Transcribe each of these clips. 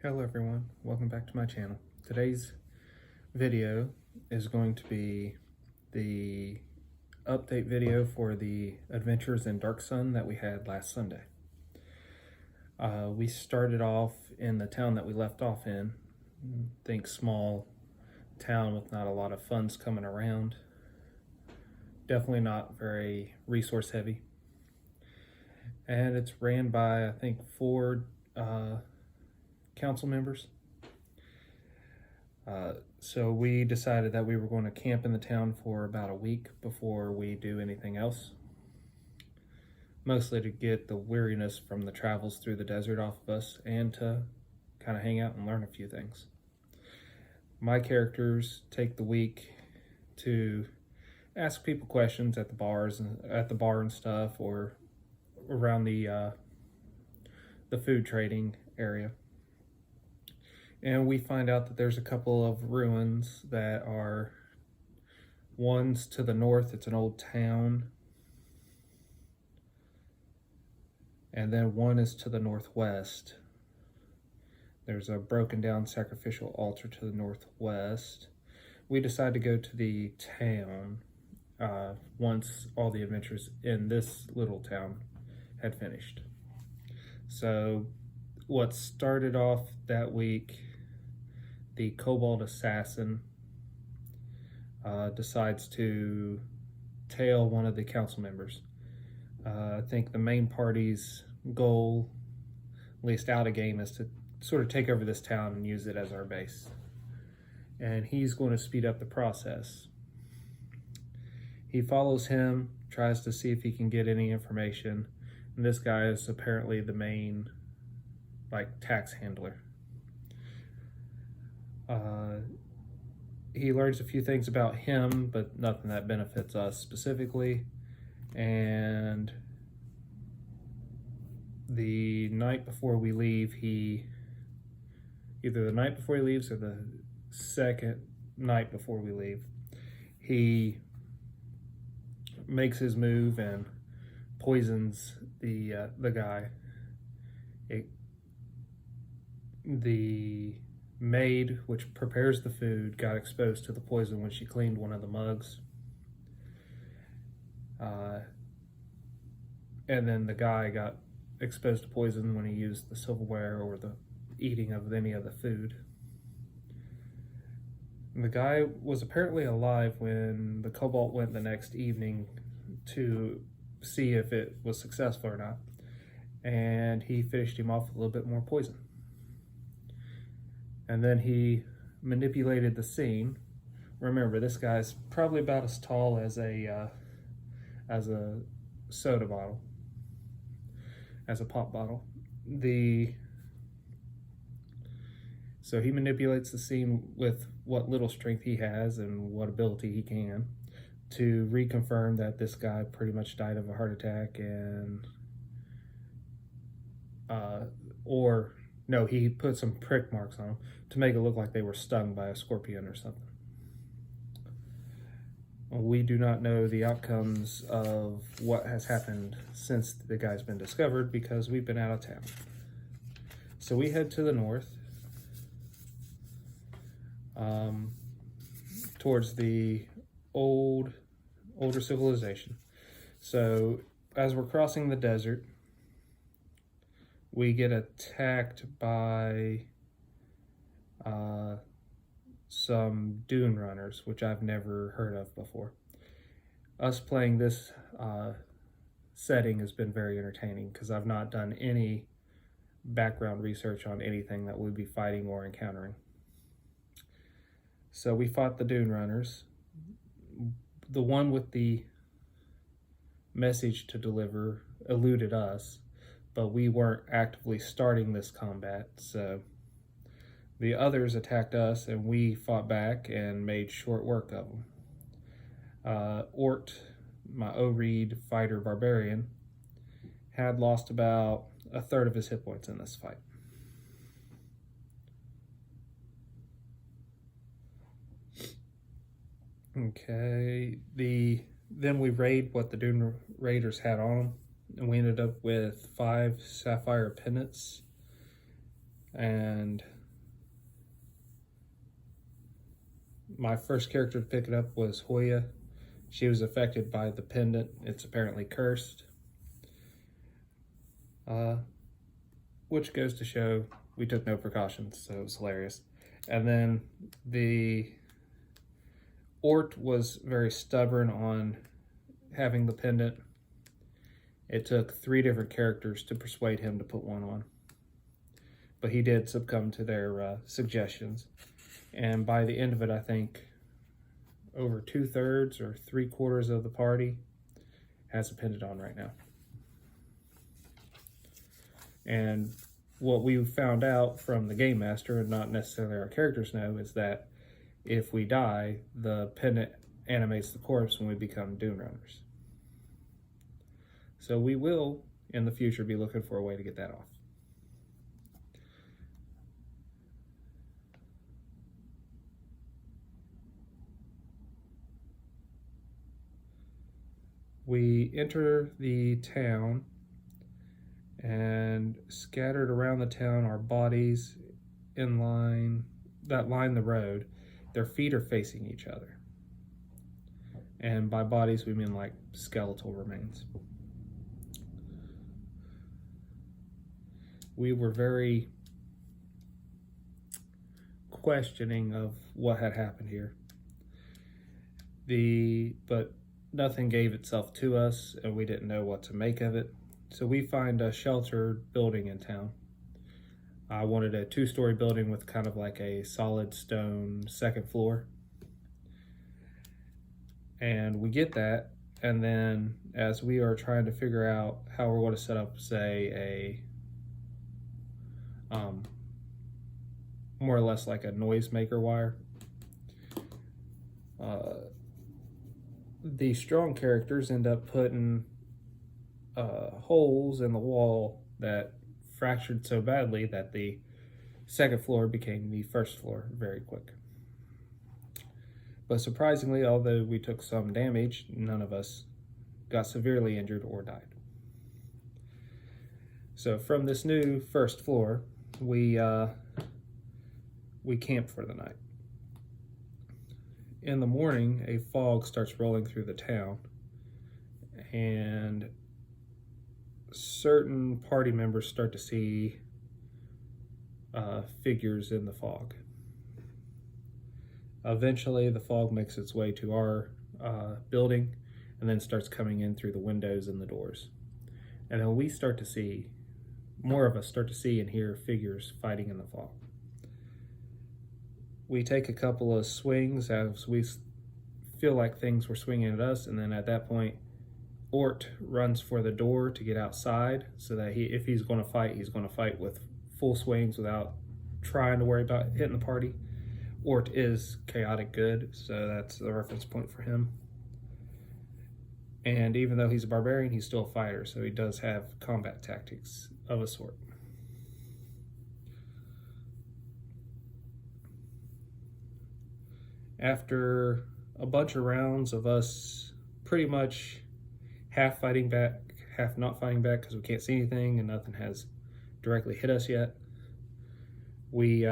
Hello everyone, welcome back to my channel. Today's video is going to be the update video for the Adventures in Dark Sun that we had last Sunday. We started off in the town that we left off in. Think small town with not a lot of funds coming around. Definitely not very resource heavy. And it's ran by, I think, 4 council members. So we decided that we were going to camp in the town for about a week before we do anything else. Mostly to get the weariness from the travels through the desert off of us and to kind of hang out and learn a few things. My characters take the week to ask people questions at the bars and at the bar and stuff, or around the food trading area. And we find out that there's a couple of ruins that are, one's to the north, it's an old town. And then one is to the northwest. There's a broken down sacrificial altar to the northwest. We decide to go to the town once all the adventures in this little town had finished. So what started off that week, the Kobold Assassin decides to tail one of the council members. I think the main party's goal, at least out of game, is to sort of take over this town and use it as our base. And he's going to speed up the process. He follows him, tries to see if he can get any information. And this guy is apparently the main, tax handler. He learns a few things about him, but nothing that benefits us specifically. And the night before we leave, either the night before he leaves or the second night before we leave, he makes his move and poisons the guy. The maid, which prepares the food, got exposed to the poison when she cleaned one of the mugs. And then the guy got exposed to poison when he used the silverware or the eating of any of the food. And the guy was apparently alive when the Cobalt went the next evening to see if it was successful or not. And he finished him off with a little bit more poison. And then he manipulated the scene. Remember, this guy's probably about as tall as a soda bottle, as a pop bottle. So he manipulates the scene with what little strength he has and what ability he can to reconfirm that this guy pretty much died of a heart attack, and he put some prick marks on them to make it look like they were stung by a scorpion or something. We do not know the outcomes of what has happened since the guy's been discovered because we've been out of town. So we head to the north, towards the older civilization. So as we're crossing the desert, we get attacked by some dune runners, which I've never heard of before. Us playing this setting has been very entertaining because I've not done any background research on anything that we'd be fighting or encountering. So we fought the dune runners. The one with the message to deliver eluded us, but we weren't actively starting this combat, so the others attacked us and we fought back and made short work of them. Ort, my O-Reed fighter barbarian, had lost about a third of his hit points in this fight. Okay, then we raid what the Dune Raiders had on them, and we ended up with 5 sapphire pendants And my first character to pick it up was Hoya. She was affected by the pendant. It's apparently cursed. Which goes to show we took no precautions, so it was hilarious. And then the Ort was very stubborn on having the pendant. It took 3 different characters to persuade him to put one on. But he did succumb to their suggestions. And by the end of it, I think over 2/3 or 3/4 of the party has a pendant on right now. And what we found out from the game master, and not necessarily our characters know, is that if we die, the pendant animates the corpse when we become Dune Runners. So we will, in the future, be looking for a way to get that off. We enter the town, and scattered around the town are bodies in line that line the road. Their feet are facing each other. And by bodies, we mean like skeletal remains. We were very questioning of what had happened here. But nothing gave itself to us, and we didn't know what to make of it. So we find a sheltered building in town. I wanted a 2-story building with kind of like a solid stone second floor. And we get that, and then as we are trying to figure out how we're going to set up, say, more or less like a noisemaker wire, the strong characters end up putting holes in the wall that fractured so badly that the second floor became the first floor very quick. But surprisingly, although we took some damage, none of us got severely injured or died. So from this new first floor, we camped for the night. In the morning, a fog starts rolling through the town, and certain party members start to see figures in the fog. Eventually, the fog makes its way to our building and then starts coming in through the windows and the doors. And then we start to see, more of us start to see and hear figures fighting in the fog. We take a couple of swings as we feel like things were swinging at us, and then at that point, Ort runs for the door to get outside so that if he's going to fight, he's going to fight with full swings without trying to worry about hitting the party. Ort is chaotic good, so that's the reference point for him. And even though he's a barbarian, he's still a fighter, so he does have combat tactics of a sort. After a bunch of rounds of us pretty much half fighting back, half not fighting back because we can't see anything and nothing has directly hit us yet, we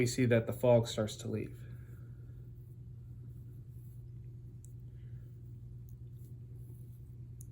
see that the fog starts to leave.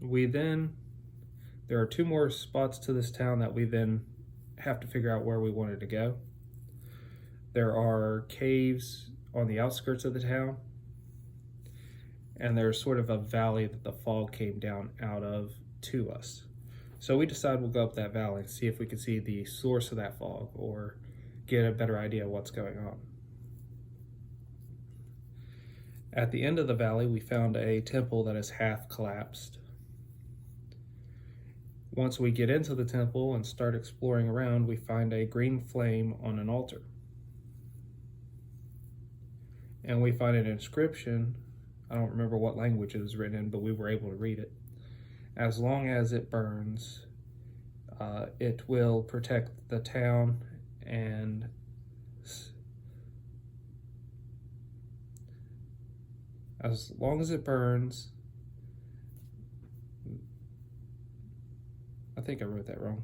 There are 2 more spots to this town that we then have to figure out where we wanted to go. There are caves on the outskirts of the town, and there's sort of a valley that the fog came down out of to us. So we decide we'll go up that valley and see if we can see the source of that fog or get a better idea of what's going on. At the end of the valley, we found a temple that is half collapsed. Once we get into the temple and start exploring around, we find a green flame on an altar. And we find an inscription. I don't remember what language it was written in, but we were able to read it. As long as it burns, it will protect the town, and as long as it burns, I think I wrote that wrong.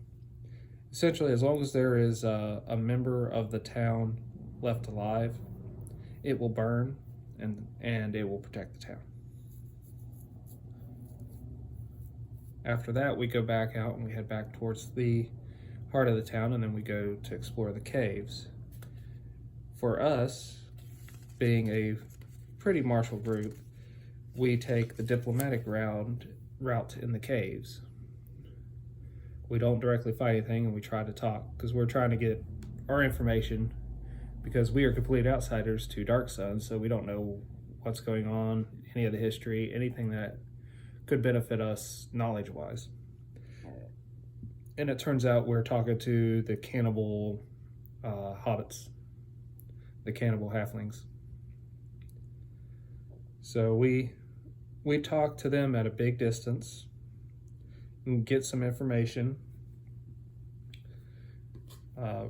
Essentially, as long as there is a member of the town left alive, it will burn and it will protect the town. After that, we go back out and we head back towards the heart of the town, and then we go to explore the caves. For us, being a pretty martial group, we take the diplomatic route in the caves. We don't directly fight anything, and we try to talk because we're trying to get our information, because we are complete outsiders to Dark Sun, so we don't know what's going on, any of the history, anything that could benefit us knowledge-wise. And it turns out we're talking to the cannibal hobbits, the cannibal halflings. So we talk to them at a big distance and get some information,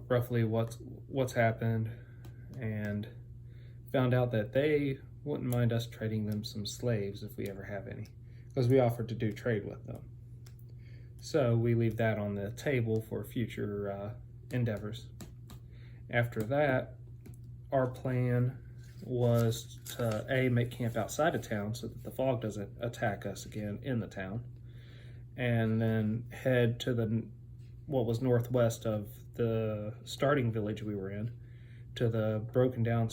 roughly what's happened, and found out that they wouldn't mind us trading them some slaves if we ever have any, because we offered to do trade with them. So we leave that on the table for future endeavors. After that, our plan was to make camp outside of town so that the fog doesn't attack us again in the town, and then head to what was northwest of the starting village we were in, to the broken down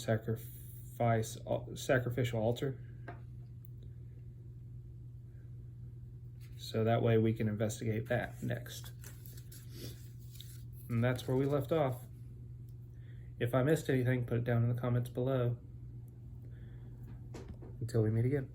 sacrificial altar. So that way we can investigate that next. And that's where we left off. If I missed anything, put it down in the comments below. Until we meet again.